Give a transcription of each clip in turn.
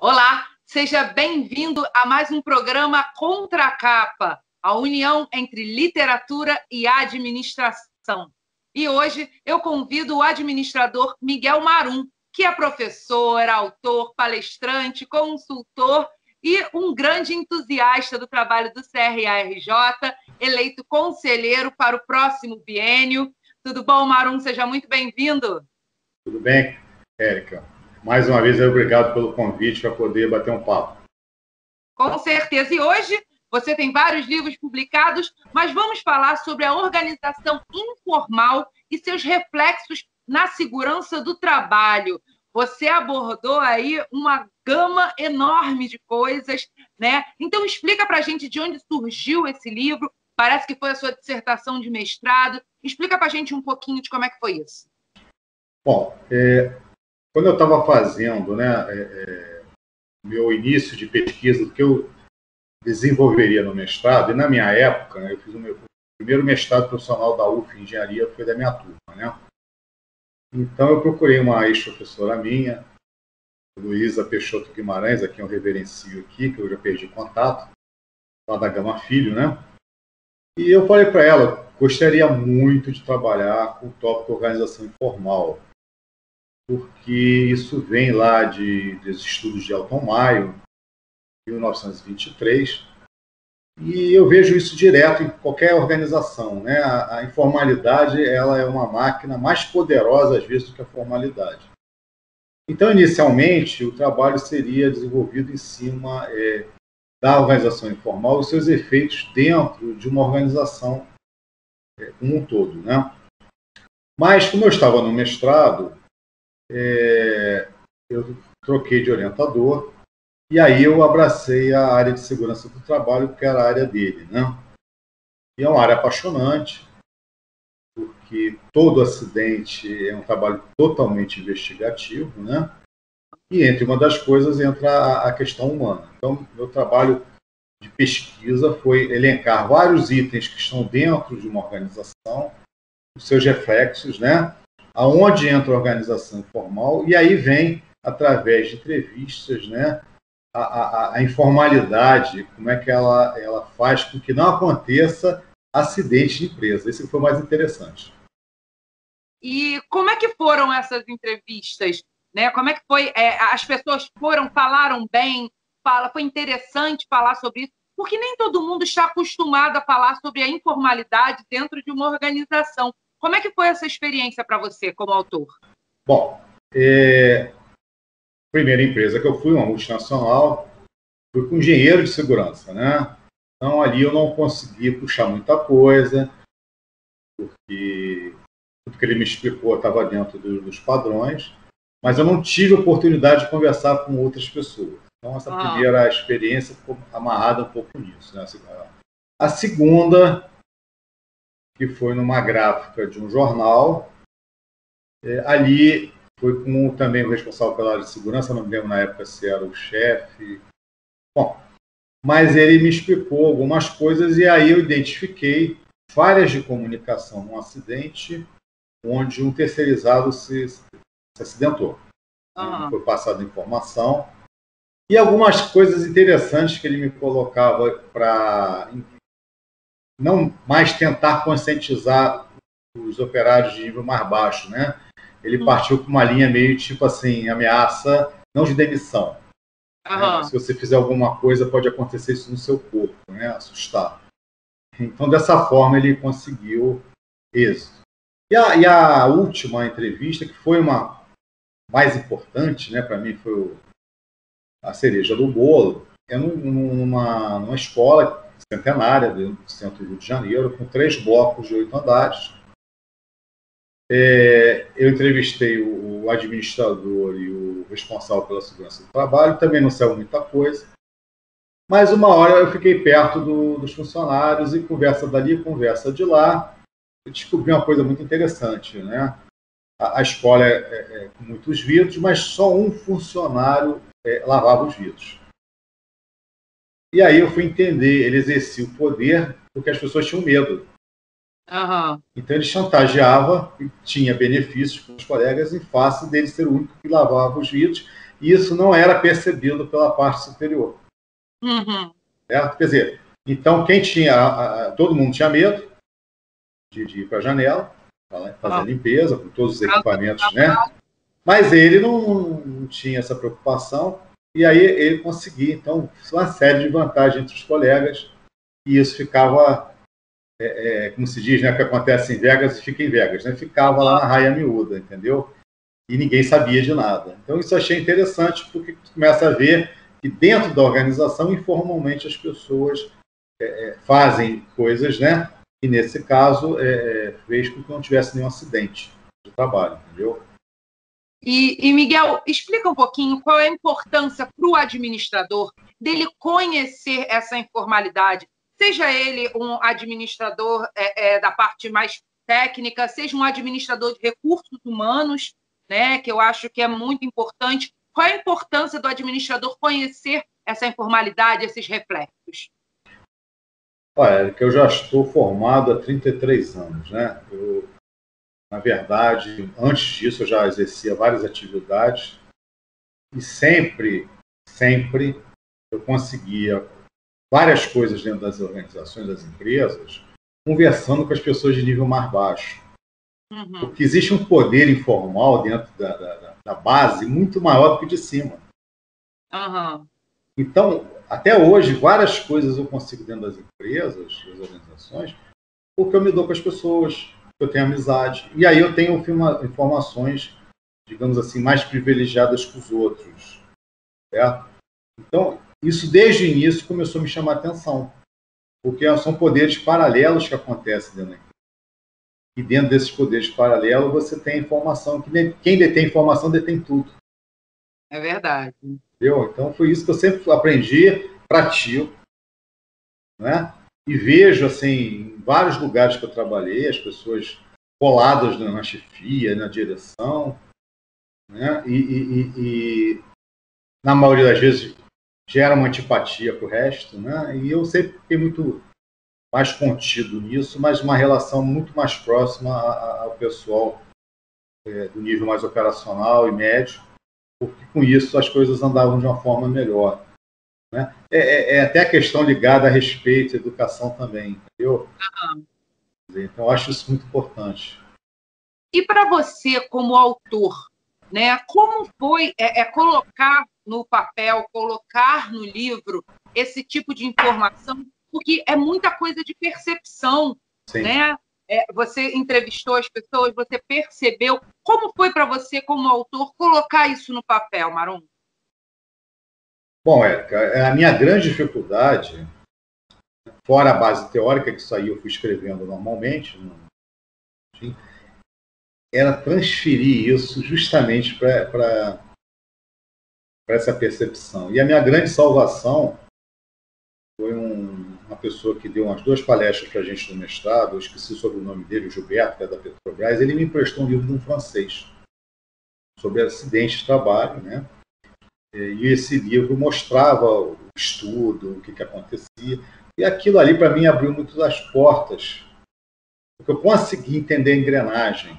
Olá, seja bem-vindo a mais um programa Contra a Capa, a união entre literatura e administração. E hoje eu convido o administrador Miguel Marum, que é professor, autor, palestrante, consultor e um grande entusiasta do trabalho do CRARJ, eleito conselheiro para o próximo biênio. Tudo bom, Marum? Seja muito bem-vindo. Tudo bem, Érica? Mais uma vez, obrigado pelo convite para poder bater um papo. Com certeza. E hoje você tem vários livros publicados, mas vamos falar sobre a organização informal e seus reflexos na segurança do trabalho. Você abordou aí uma gama enorme de coisas, né? Então, explica para a gente de onde surgiu esse livro. Parece que foi a sua dissertação de mestrado. Explica para a gente um pouquinho de como é que foi isso. Bom, quando eu estava fazendo meu início de pesquisa, do que eu desenvolveria no mestrado, e na minha época, eu fiz o meu primeiro mestrado profissional da UF em engenharia, foi da minha turma, né? Então, eu procurei uma ex-professora minha, Luísa Peixoto Guimarães, a quem eu reverencio aqui, que eu já perdi contato, lá da Gama Filho, né? E eu falei para ela, gostaria muito de trabalhar com o tópico organização informal, porque isso vem lá dos estudos de Elton Maio, 1923, e eu vejo isso direto em qualquer organização, né? A informalidade, ela é uma máquina mais poderosa, às vezes, do que a formalidade. Então, inicialmente, o trabalho seria desenvolvido em cima da organização informal e os seus efeitos dentro de uma organização como um todo, né? Mas, como eu estava no mestrado, eu troquei de orientador e aí eu abracei a área de segurança do trabalho, que era a área dele, né? E é uma área apaixonante, porque todo acidente é um trabalho totalmente investigativo, né? E entre uma das coisas entra a questão humana. Então, meu trabalho de pesquisa foi elencar vários itens que estão dentro de uma organização, os seus reflexos, né? Aonde entra a organização informal, e aí vem, através de entrevistas, né? A informalidade, como é que ela faz com que não aconteça acidente de empresa. Esse foi o mais interessante. E como é que foram essas entrevistas? Né? Como é que foi? As pessoas falaram bem, foi interessante falar sobre isso, porque nem todo mundo está acostumado a falar sobre a informalidade dentro de uma organização. Como é que foi essa experiência para você, como autor? Bom, primeira empresa que eu fui, uma multinacional, fui com engenheiro de segurança, né? Então, ali eu não consegui puxar muita coisa, porque tudo que ele me explicou estava dentro dos padrões, mas eu não tive oportunidade de conversar com outras pessoas. Então, essa primeira experiência ficou amarrada um pouco nisso, né? A segunda, que foi numa gráfica de um jornal, ali foi com também o responsável pela área de segurança, não me lembro na época se era o chefe. Bom, mas ele me explicou algumas coisas e aí eu identifiquei falhas de comunicação num acidente onde um terceirizado se acidentou. Não foi passada informação. E algumas coisas interessantes que ele me colocava para não mais tentar conscientizar os operários de nível mais baixo, né? Ele partiu com uma linha meio tipo assim, ameaça, não de demissão. Né? Se você fizer alguma coisa, pode acontecer isso no seu corpo, né? Assustar. Então, dessa forma, ele conseguiu êxito. E a última entrevista, que foi uma mais importante, né, para mim, foi a cereja do bolo, é numa escola centenária do centro do Rio de Janeiro, com 3 blocos de 8 andares. Eu entrevistei o administrador e o responsável pela segurança do trabalho, também não saiu muita coisa, mas uma hora eu fiquei perto dos funcionários e conversa dali, conversa de lá, eu descobri uma coisa muito interessante, né? A escola é com muitos vidros, mas só um funcionário lavava os vidros. E aí eu fui entender, ele exercia o poder porque as pessoas tinham medo. Então ele chantageava e tinha benefícios para os colegas em face dele ser o único que lavava os vidros. e isso não era percebido pela parte superior. Uhum. Certo? Quer dizer, então quem tinha, todo mundo tinha medo de ir para a janela, fazer a limpeza, com todos os equipamentos, né? Mas ele não tinha essa preocupação, e aí ele conseguia, então, uma série de vantagens entre os colegas, e isso ficava, como se diz, né, o que acontece em Vegas fica em Vegas, né? Ficava lá na raia miúda, entendeu? E ninguém sabia de nada. Então, isso eu achei interessante, porque tu começa a ver que dentro da organização, informalmente, as pessoas fazem coisas, né? E, nesse caso, fez com que não tivesse nenhum acidente de trabalho, entendeu? E, Miguel, explica um pouquinho qual é a importância para o administrador dele conhecer essa informalidade, seja ele um administrador da parte mais técnica, seja um administrador de recursos humanos, né, que eu acho que é muito importante. Qual é a importância do administrador conhecer essa informalidade, esses reflexos? Olha, que eu já estou formado há 33 anos, né? Na verdade, antes disso, eu já exercia várias atividades e sempre eu conseguia várias coisas dentro das organizações, das empresas, conversando com as pessoas de nível mais baixo. Uhum. Porque existe um poder informal dentro da base muito maior do que de cima. Uhum. Então, até hoje, várias coisas eu consigo dentro das empresas, das organizações, porque eu me dou com as pessoas, eu tenho amizade. E aí eu tenho informações, digamos assim, mais privilegiadas que os outros. Certo? Então, isso desde o início começou a me chamar a atenção, porque são poderes paralelos que acontecem dentro da empresa. E dentro desses poderes paralelos você tem informação, que quem detém informação detém tudo. É verdade. Entendeu? Então foi isso que eu sempre aprendi, pratico, né? E vejo, assim, em vários lugares que eu trabalhei, as pessoas coladas na chefia, na direção, né? E na maioria das vezes gera uma antipatia para o resto, né? E eu sempre fiquei muito mais contido nisso, mas uma relação muito mais próxima ao pessoal do nível mais operacional e médio, porque com isso as coisas andavam de uma forma melhor. Né? Até a questão ligada a respeito, educação também, entendeu? Uhum. Então, eu acho isso muito importante. E para você, como autor, né, como foi colocar no papel, colocar no livro esse tipo de informação? Porque é muita coisa de percepção, Sim. né? Você entrevistou as pessoas, você percebeu. Como foi para você, como autor, colocar isso no papel, Marum? Bom, Érica, a minha grande dificuldade, fora a base teórica, que isso aí eu fui escrevendo normalmente, enfim, era transferir isso justamente para essa percepção. E a minha grande salvação foi uma pessoa que deu umas 2 palestras para a gente no mestrado, eu esqueci sobre o nome dele, o Gilberto, que é da Petrobras, ele me emprestou um livro de um francês sobre acidente de trabalho, né? E esse livro mostrava o estudo, o que acontecia, e aquilo ali para mim abriu muito as portas, porque eu consegui entender a engrenagem.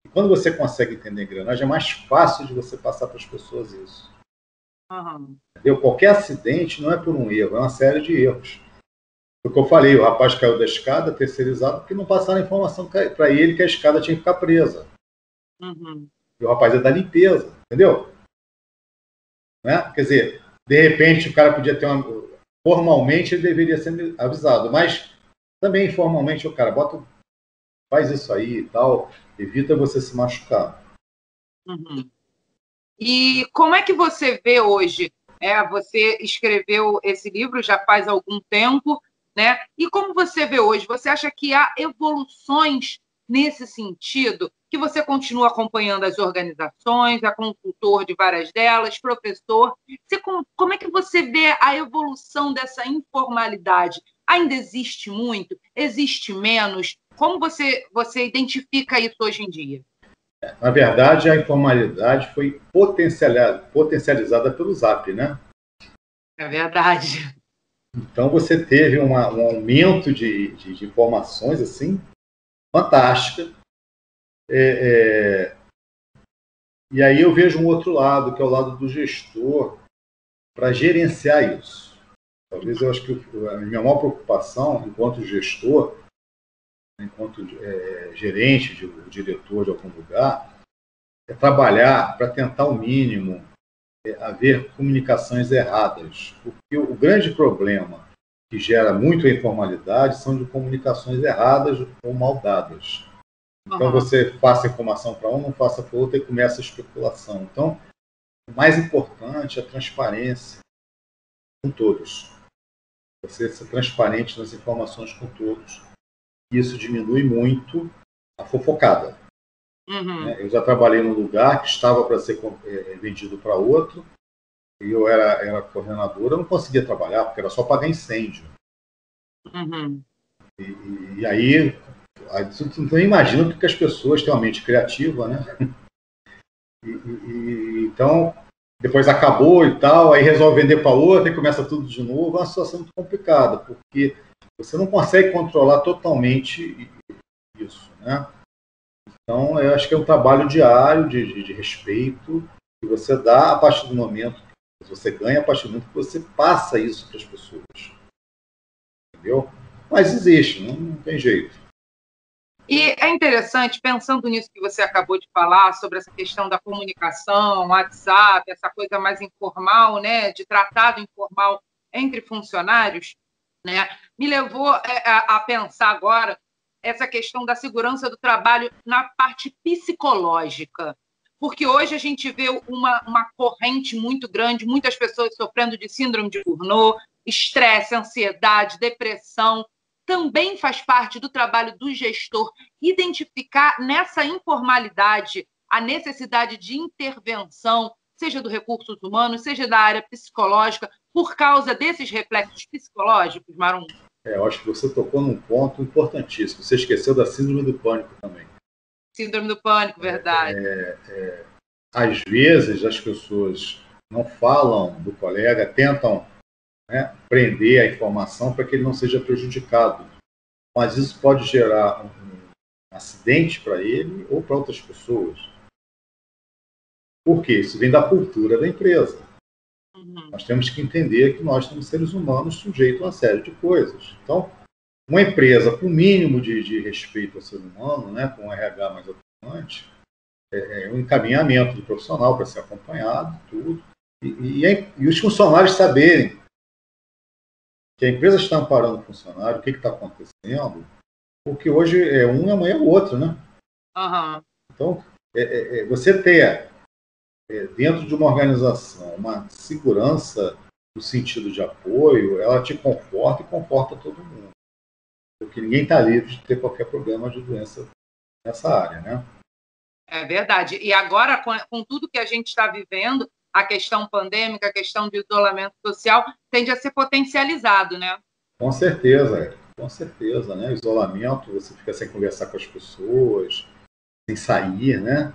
E quando você consegue entender a engrenagem, é mais fácil de você passar para as pessoas isso. Uhum. Entendeu? Qualquer acidente não é por um erro, é uma série de erros. O que eu falei, o rapaz caiu da escada, terceirizado, porque não passaram a informação para ele que a escada tinha que ficar presa. Uhum. E o rapaz é da limpeza, entendeu? Né? Quer dizer, de repente o cara podia ter formalmente ele deveria ser avisado, mas também informalmente o cara faz isso aí e tal, evita você se machucar. Uhum. E como é que você vê hoje? Você escreveu esse livro já faz algum tempo, né? E como você vê hoje? Você acha que há evoluções nesse sentido? Que você continua acompanhando as organizações, é consultor de várias delas, professor. Como é que você vê a evolução dessa informalidade? Ainda existe muito? Existe menos? Como você identifica isso hoje em dia? Na verdade, a informalidade foi potencializada pelo Zap, né? É verdade. Então você teve um aumento de informações assim fantástica. E aí eu vejo um outro lado, que é o lado do gestor, para gerenciar isso. Talvez eu acho que a minha maior preocupação, enquanto gestor, enquanto gerente, diretor de algum lugar, é trabalhar para tentar ao mínimo haver comunicações erradas. Porque o grande problema que gera muito a informalidade são de comunicações erradas ou mal dadas. Então você passa a informação para um, não passa para o outro e começa a especulação. Então, o mais importante é a transparência com todos. Você ser transparente nas informações com todos. Isso diminui muito a fofocada. Eu já trabalhei num lugar que estava para ser vendido para outro, e eu era coordenador, eu não conseguia trabalhar, porque era só pagar incêndio. E aí, você não imagina que as pessoas têm uma mente criativa, né? Então, depois acabou e tal, aí resolve vender para outra e começa tudo de novo. É uma situação muito complicada, porque você não consegue controlar totalmente isso, né? Então, eu acho que é um trabalho diário de respeito que você dá a partir do momento que você ganha, a partir do momento que você passa isso para as pessoas. Entendeu? Mas existe, não tem jeito. E é interessante, pensando nisso que você acabou de falar, sobre essa questão da comunicação, WhatsApp, essa coisa mais informal, né, de tratado informal entre funcionários, né, me levou a pensar agora essa questão da segurança do trabalho na parte psicológica. Porque hoje a gente vê uma corrente muito grande, muitas pessoas sofrendo de síndrome de Burnout, estresse, ansiedade, depressão. Também faz parte do trabalho do gestor identificar nessa informalidade a necessidade de intervenção, seja do recursos humanos, seja da área psicológica, por causa desses reflexos psicológicos, Marum? Eu acho que você tocou num ponto importantíssimo. Você esqueceu da síndrome do pânico também. Síndrome do pânico, verdade. Às vezes, as pessoas não falam do colega, tentam prender a informação para que ele não seja prejudicado. Mas isso pode gerar um acidente para ele ou para outras pessoas. Por quê? Isso vem da cultura da empresa. Nós temos que entender que nós somos seres humanos sujeitos a uma série de coisas. Então, uma empresa com o mínimo de respeito ao ser humano, né, com um RH mais atuante, um encaminhamento do profissional para ser acompanhado, tudo. E os funcionários saberem que a empresa está amparando o funcionário, o que está acontecendo, porque hoje é um e amanhã é o outro, né? Então, você ter dentro de uma organização uma segurança no sentido de apoio, ela te conforta e conforta todo mundo. Porque ninguém está livre de ter qualquer problema de doença nessa área, né? É verdade. E agora, com tudo que a gente está vivendo, a questão pandêmica, a questão de isolamento social, tende a ser potencializado, né? Com certeza, né? Isolamento, você fica sem conversar com as pessoas, sem sair, né?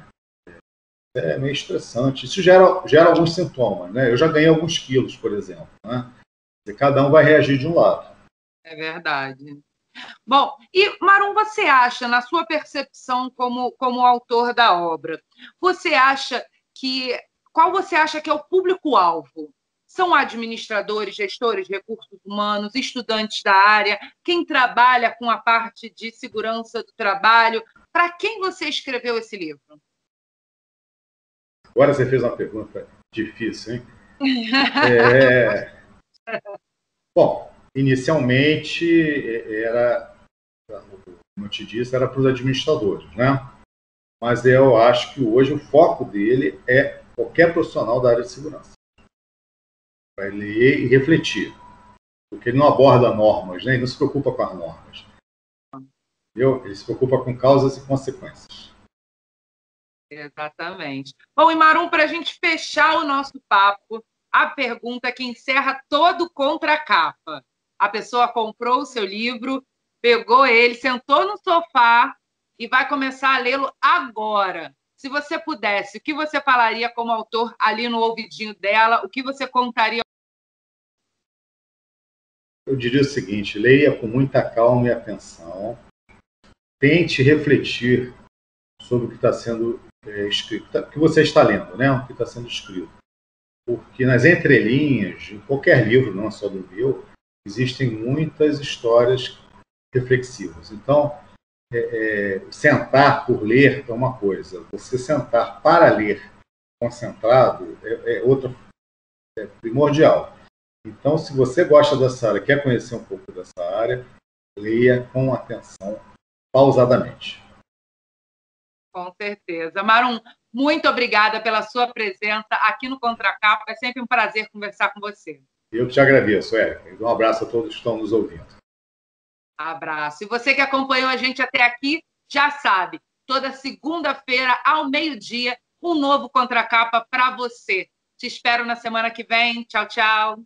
É meio estressante. Isso gera alguns sintomas, né? Eu já ganhei alguns quilos, por exemplo, né? E cada um vai reagir de um lado. É verdade. Bom, e Marum, você acha, na sua percepção como autor da obra, qual você acha que é o público-alvo? São administradores, gestores, recursos humanos, estudantes da área, quem trabalha com a parte de segurança do trabalho? Para quem você escreveu esse livro? Agora você fez uma pergunta difícil, hein? Bom, inicialmente como eu te disse, era para os administradores, né? Mas eu acho que hoje o foco dele é qualquer profissional da área de segurança. Para ler e refletir. Porque ele não aborda normas, né? Ele não se preocupa com as normas. Entendeu? Ele se preocupa com causas e consequências. Exatamente. Bom, e Marum, para a gente fechar o nosso papo, a pergunta que encerra todo contra-capa. A pessoa comprou o seu livro, pegou ele, sentou no sofá e vai começar a lê-lo agora. Se você pudesse, o que você falaria como autor ali no ouvidinho dela? O que você contaria? Eu diria o seguinte: leia com muita calma e atenção. Tente refletir sobre o que está sendo escrito, que você está lendo, né? O que está sendo escrito. Porque nas entrelinhas, em qualquer livro, não só do meu, existem muitas histórias reflexivas. Então, sentar por ler é uma coisa, você sentar para ler concentrado é outra, primordial. Então, se você gosta dessa área, quer conhecer um pouco dessa área, leia com atenção, pausadamente. Com certeza. Marum, muito obrigada pela sua presença aqui no Contracapa. É sempre um prazer conversar com você. Eu te agradeço, Érica. Um abraço a todos que estão nos ouvindo. Abraço. E você que acompanhou a gente até aqui, já sabe, toda segunda-feira, ao meio-dia, um novo Contracapa para você. Te espero na semana que vem. Tchau, tchau.